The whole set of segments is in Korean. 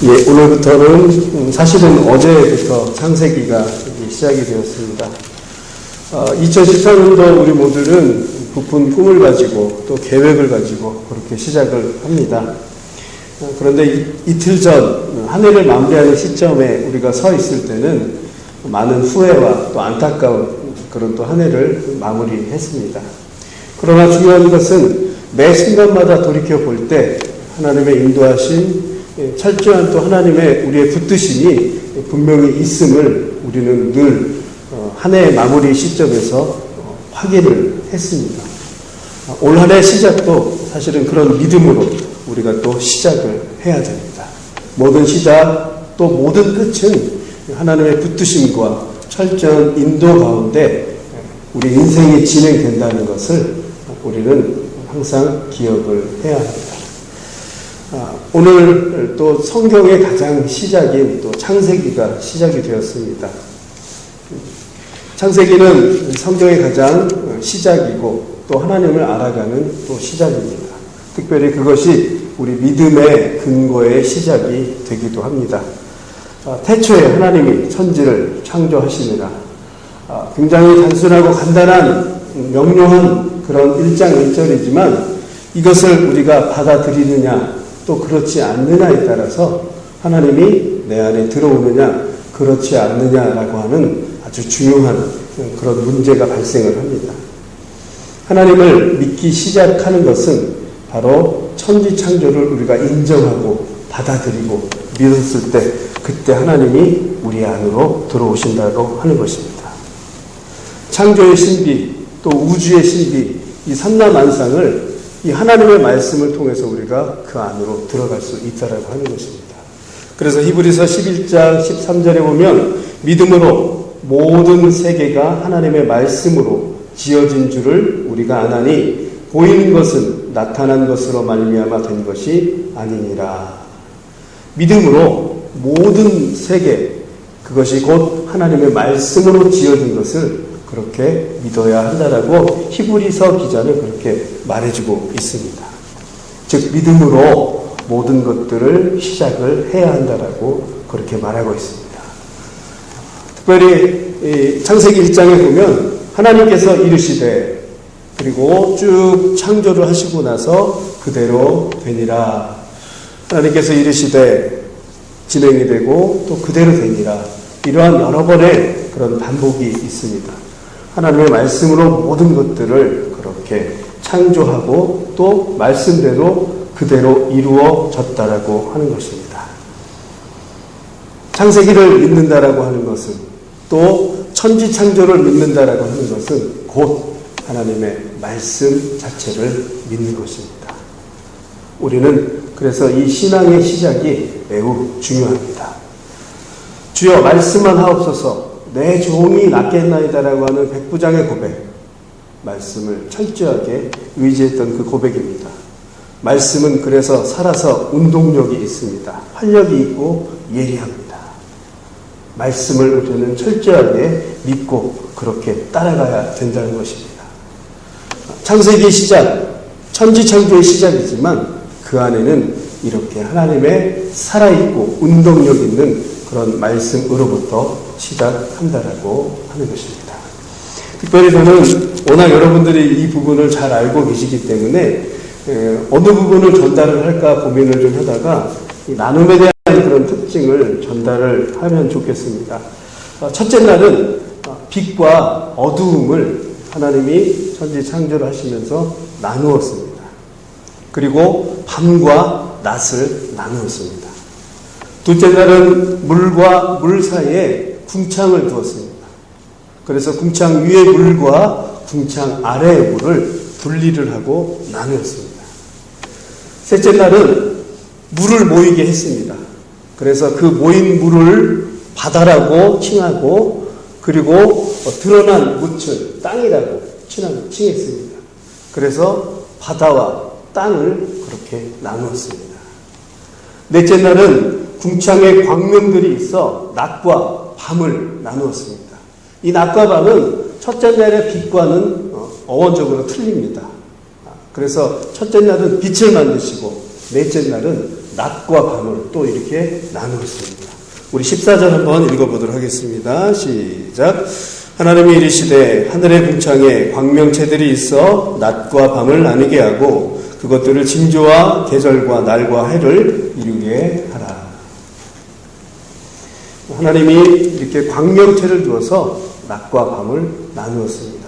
예, 오늘부터는 사실은 어제부터 창세기가 시작이 되었습니다. 2013년도 우리 모두는 부푼 꿈을 가지고 또 계획을 가지고 그렇게 시작을 합니다. 그런데 이틀 전 한 해를 마무리하는 시점에 우리가 서 있을 때는 많은 후회와 또 안타까운 그런 또 한 해를 마무리했습니다. 그러나 중요한 것은 매 순간마다 돌이켜 볼 때 하나님의 인도하신 철저한 또 하나님의 우리의 붙드심이 분명히 있음을 우리는 늘 한 해의 마무리 시점에서 확인을 했습니다. 올 한 해 시작도 사실은 그런 믿음으로 우리가 또 시작을 해야 됩니다. 모든 시작 또 모든 끝은 하나님의 붙드심과 철저한 인도 가운데 우리 인생이 진행된다는 것을 우리는 항상 기억을 해야 합니다. 오늘 또 성경의 가장 시작인 또 창세기가 시작이 되었습니다. 창세기는 성경의 가장 시작이고 또 하나님을 알아가는 또 시작입니다. 특별히 그것이 우리 믿음의 근거의 시작이 되기도 합니다. 태초에 하나님이 천지를 창조하시느라 굉장히 단순하고 간단한 명료한 그런 1장 1절이지만 이것을 우리가 받아들이느냐 또 그렇지 않느냐에 따라서 하나님이 내 안에 들어오느냐 그렇지 않느냐라고 하는 아주 중요한 그런 문제가 발생을 합니다. 하나님을 믿기 시작하는 것은 바로 천지창조를 우리가 인정하고 받아들이고 믿었을 때 그때 하나님이 우리 안으로 들어오신다고 하는 것입니다. 창조의 신비 또 우주의 신비 이 삼라만상을 이 하나님의 말씀을 통해서 우리가 그 안으로 들어갈 수 있다라고 하는 것입니다. 그래서 히브리서 11장 13절에 보면 믿음으로 모든 세계가 하나님의 말씀으로 지어진 줄을 우리가 아나니 보이는 것은 나타난 것으로 말미암아 된 것이 아니니라. 믿음으로 모든 세계 그것이 곧 하나님의 말씀으로 지어진 것을 그렇게 믿어야 한다라고 히브리서 기자는 그렇게 말해주고 있습니다. 즉 믿음으로 모든 것들을 시작을 해야 한다라고 그렇게 말하고 있습니다. 특별히 창세기 1장에 보면 하나님께서 이르시되 그리고 쭉 창조를 하시고 나서 그대로 되니라. 하나님께서 이르시되 진행이 되고 또 그대로 되니라. 이러한 여러 번의 그런 반복이 있습니다. 하나님의 말씀으로 모든 것들을 그렇게 창조하고 또 말씀대로 그대로 이루어졌다라고 하는 것입니다. 창세기를 믿는다라고 하는 것은 또 천지창조를 믿는다라고 하는 것은 곧 하나님의 말씀 자체를 믿는 것입니다. 우리는 그래서 이 신앙의 시작이 매우 중요합니다. 주여 말씀만 하옵소서 내 종이 낫겠나이다라고 하는 백부장의 고백, 말씀을 철저하게 의지했던 그 고백입니다. 말씀은 그래서 살아서 운동력이 있습니다. 활력이 있고 예리합니다. 말씀을 우리는 철저하게 믿고 그렇게 따라가야 된다는 것입니다. 창세기의 시작, 천지창조의 시작이지만 그 안에는 이렇게 하나님의 살아있고 운동력 있는 그런 말씀으로부터 시작한다라고 하는 것입니다. 특별히 저는 워낙 여러분들이 이 부분을 잘 알고 계시기 때문에 어느 부분을 전달을 할까 고민을 좀 하다가 이 나눔에 대한 그런 특징을 전달을 하면 좋겠습니다. 첫째 날은 빛과 어두움을 하나님이 천지 창조를 하시면서 나누었습니다. 그리고 밤과 낮을 나누었습니다. 둘째 날은 물과 물 사이에 궁창을 두었습니다. 그래서 궁창 위의 물과 궁창 아래의 물을 분리를 하고 나누었습니다. 셋째 날은 물을 모이게 했습니다. 그래서 그 모인 물을 바다라고 칭하고 그리고 드러난 묻을 땅이라고 칭했습니다. 그래서 바다와 땅을 그렇게 나누었습니다. 넷째 날은 궁창에 광명들이 있어 낮과 밤을 나누었습니다. 이 낮과 밤은 첫째 날의 빛과는 어원적으로 틀립니다. 그래서 첫째 날은 빛을 만드시고 넷째 날은 낮과 밤을 또 이렇게 나누었습니다. 우리 14절 한번 읽어보도록 하겠습니다. 시작. 하나님이 이르시되 하늘의 궁창에 광명체들이 있어 낮과 밤을 나뉘게 하고 그것들을 징조와 계절과 날과 해를 이루게 하라. 하나님이 이렇게 광명체를 두어서 낮과 밤을 나누었습니다.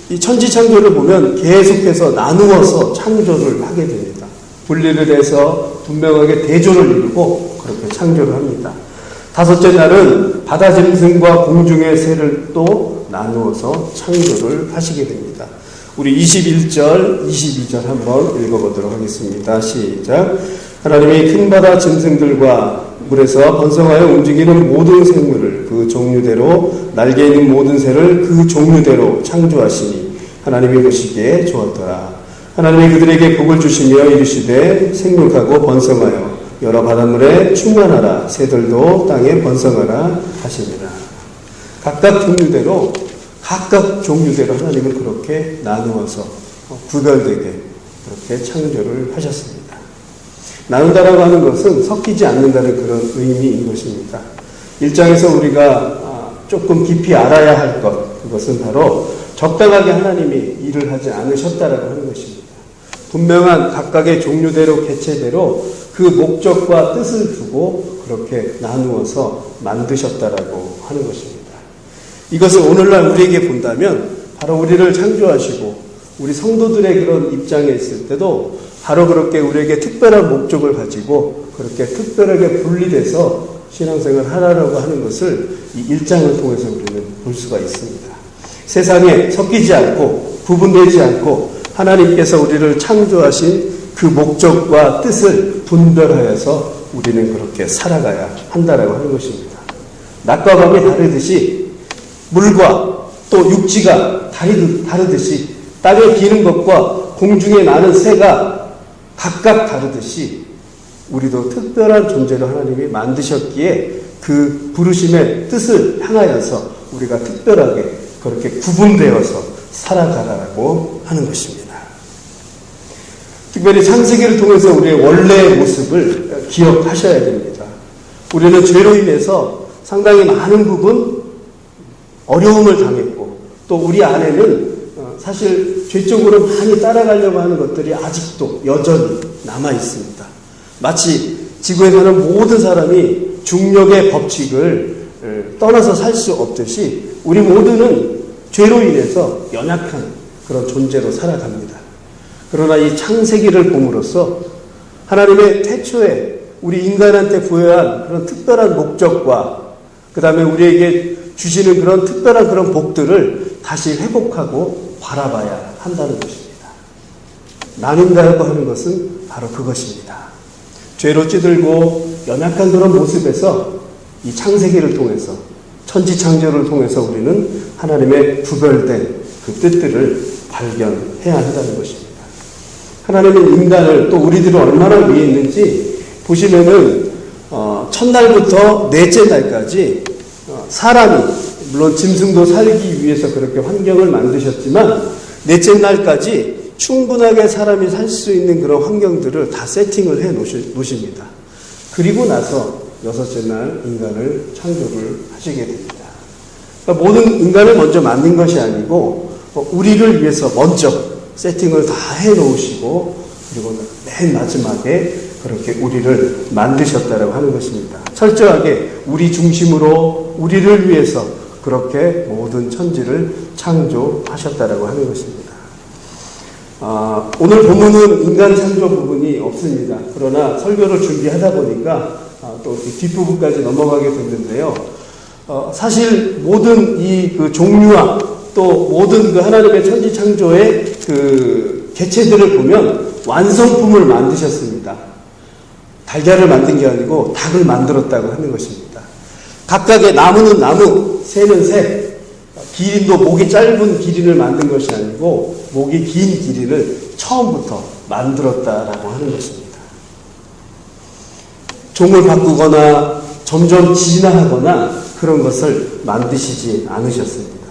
이 천지창조를 보면 계속해서 나누어서 창조를 하게 됩니다. 분리를 해서 분명하게 대조를 이루고 그렇게 창조를 합니다. 다섯째 날은 바다 짐승과 공중의 새를 또 나누어서 창조를 하시게 됩니다. 우리 21절, 22절 한번 읽어보도록 하겠습니다. 시작. 하나님이 큰 바다 짐승들과 물에서 번성하여 움직이는 모든 생물을 그 종류대로 날개 있는 모든 새를 그 종류대로 창조하시니 하나님이 보시기에 좋았더라. 하나님이 그들에게 복을 주시며 이르시되 생육하고 번성하여 여러 바닷물에 충만하라. 새들도 땅에 번성하라 하시니라. 각각 종류대로 하나님은 그렇게 나누어서 구별되게 그렇게 창조를 하셨습니다. 나눈다라고 하는 것은 섞이지 않는다는 그런 의미인 것입니다. 1장에서 우리가 조금 깊이 알아야 할 것, 그것은 바로 적당하게 하나님이 일을 하지 않으셨다라고 하는 것입니다. 분명한 각각의 종류대로 개체대로 그 목적과 뜻을 두고 그렇게 나누어서 만드셨다라고 하는 것입니다. 이것을 오늘날 우리에게 본다면 바로 우리를 창조하시고 우리 성도들의 그런 입장에 있을 때도 바로 그렇게 우리에게 특별한 목적을 가지고 그렇게 특별하게 분리돼서 신앙생활을 하라고 하는 것을 이 1장을 통해서 우리는 볼 수가 있습니다. 세상에 섞이지 않고 구분되지 않고 하나님께서 우리를 창조하신 그 목적과 뜻을 분별하여서 우리는 그렇게 살아가야 한다라고 하는 것입니다. 낮과 밤이 다르듯이 물과 또 육지가 다르듯이 땅에 기는 것과 공중에 나는 새가 각각 다르듯이 우리도 특별한 존재로 하나님이 만드셨기에 그 부르심의 뜻을 향하여서 우리가 특별하게 그렇게 구분되어서 살아가라고 하는 것입니다. 특별히 창세기를 통해서 우리의 원래의 모습을 기억하셔야 됩니다. 우리는 죄로 인해서 상당히 많은 부분 어려움을 당했고 또 우리 안에는 사실 죄 쪽으로 많이 따라가려고 하는 것들이 아직도 여전히 남아 있습니다. 마치 지구에 사는 모든 사람이 중력의 법칙을 떠나서 살 수 없듯이 우리 모두는 죄로 인해서 연약한 그런 존재로 살아갑니다. 그러나 이 창세기를 봄으로써 하나님의 태초에 우리 인간한테 부여한 그런 특별한 목적과 그 다음에 우리에게 주시는 그런 특별한 그런 복들을 다시 회복하고 바라봐야 한다는 것입니다. 나눈다고 하는 것은 바로 그것입니다. 죄로 찌들고 연약한 그런 모습에서 이 창세기를 통해서 천지창조를 통해서 우리는 하나님의 구별된 그 뜻들을 발견해야 한다는 것입니다. 하나님은 인간을 또 우리들을 얼마나 위했는지 보시면은 첫날부터 넷째 날까지 사람이 물론 짐승도 살기 위해서 그렇게 환경을 만드셨지만 넷째 날까지 충분하게 사람이 살 수 있는 그런 환경들을 다 세팅을 해 놓으십니다. 그리고 나서 여섯째 날 인간을 창조를 하시게 됩니다. 그러니까 모든 인간을 먼저 만든 것이 아니고 우리를 위해서 먼저 세팅을 다 해 놓으시고 그리고 맨 마지막에 그렇게 우리를 만드셨다라고 하는 것입니다. 철저하게 우리 중심으로 우리를 위해서 그렇게 모든 천지를 창조하셨다라고 하는 것입니다. 오늘 본문은 인간 창조 부분이 없습니다. 그러나 설교를 준비하다 보니까 또 뒷부분까지 넘어가게 됐는데요. 사실 모든 이 그 종류와 또 모든 그 하나님의 천지 창조의 그 개체들을 보면 완성품을 만드셨습니다. 달걀을 만든 게 아니고 닭을 만들었다고 하는 것입니다. 각각의 나무는 나무, 새는 새, 기린도 목이 짧은 기린을 만든 것이 아니고 목이 긴 기린을 처음부터 만들었다라고 하는 것입니다. 종을 바꾸거나 점점 진화하거나 그런 것을 만드시지 않으셨습니다.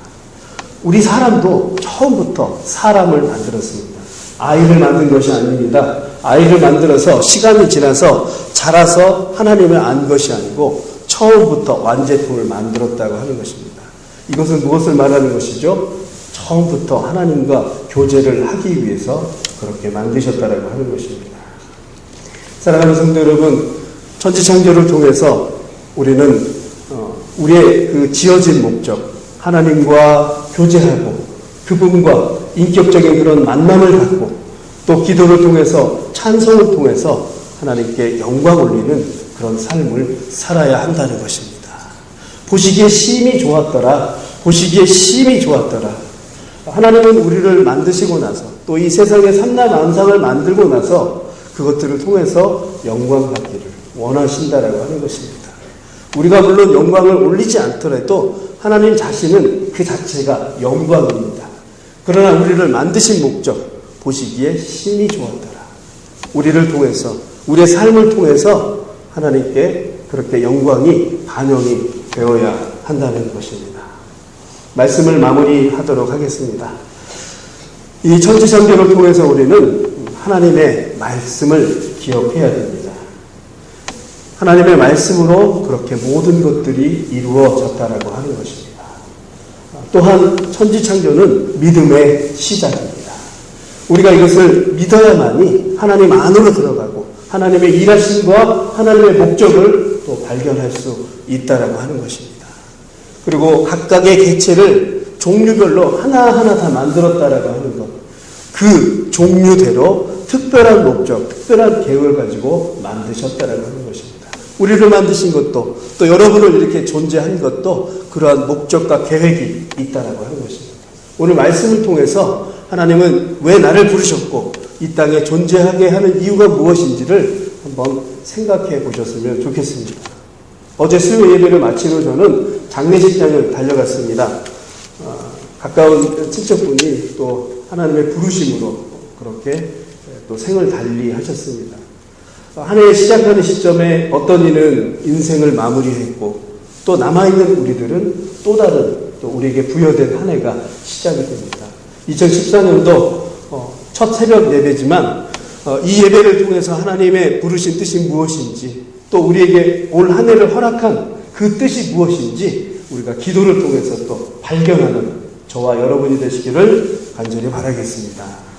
우리 사람도 처음부터 사람을 만들었습니다. 아이를 만든 것이 아닙니다. 아이를 만들어서 시간이 지나서 자라서 하나님을 안 것이 아니고 처음부터 완제품을 만들었다고 하는 것입니다. 이것은 무엇을 말하는 것이죠? 처음부터 하나님과 교제를 하기 위해서 그렇게 만드셨다라고 하는 것입니다. 사랑하는 성도 여러분, 천지창조를 통해서 우리는 우리의 그 지어진 목적, 하나님과 교제하고 그분과 인격적인 그런 만남을 갖고 또 기도를 통해서 찬송을 통해서 하나님께 영광 올리는 그런 삶을 살아야 한다는 것입니다. 보시기에 심히 좋았더라. 보시기에 심히 좋았더라. 하나님은 우리를 만드시고 나서 또 이 세상의 삼라만상을 만들고 나서 그것들을 통해서 영광 받기를 원하신다라고 하는 것입니다. 우리가 물론 영광을 올리지 않더라도 하나님 자신은 그 자체가 영광입니다. 그러나 우리를 만드신 목적 보시기에 심히 좋았더라. 우리를 통해서 우리의 삶을 통해서 하나님께 그렇게 영광이 반영이 되어야 한다는 것입니다. 말씀을 마무리하도록 하겠습니다. 이 천지창조를 통해서 우리는 하나님의 말씀을 기억해야 됩니다. 하나님의 말씀으로 그렇게 모든 것들이 이루어졌다라고 하는 것입니다. 또한 천지창조는 믿음의 시작입니다. 우리가 이것을 믿어야만이 하나님 안으로 들어가고 하나님의 일하심과 하나님의 목적을 또 발견할 수 있다라고 하는 것입니다. 그리고 각각의 개체를 종류별로 하나하나 다 만들었다라고 하는 것, 그 종류대로 특별한 목적, 특별한 계획을 가지고 만드셨다라고 하는 것입니다. 우리를 만드신 것도 또 여러분을 이렇게 존재한 것도 그러한 목적과 계획이 있다라고 하는 것입니다. 오늘 말씀을 통해서 하나님은 왜 나를 부르셨고 이 땅에 존재하게 하는 이유가 무엇인지를 한번 생각해 보셨으면 좋겠습니다. 어제 수요 예배를 마친 후 저는 장례식장을 달려갔습니다. 가까운 친척분이 또 하나님의 부르심으로 그렇게 또 생을 달리하셨습니다. 한 해 시작하는 시점에 어떤 이는 인생을 마무리했고 또 남아있는 우리들은 또 다른 또 우리에게 부여된 한 해가 시작이 됩니다. 2014년도 첫 새벽 예배지만 이 예배를 통해서 하나님의 부르신 뜻이 무엇인지 또 우리에게 올 한 해를 허락한 그 뜻이 무엇인지 우리가 기도를 통해서 또 발견하는 저와 여러분이 되시기를 간절히 바라겠습니다.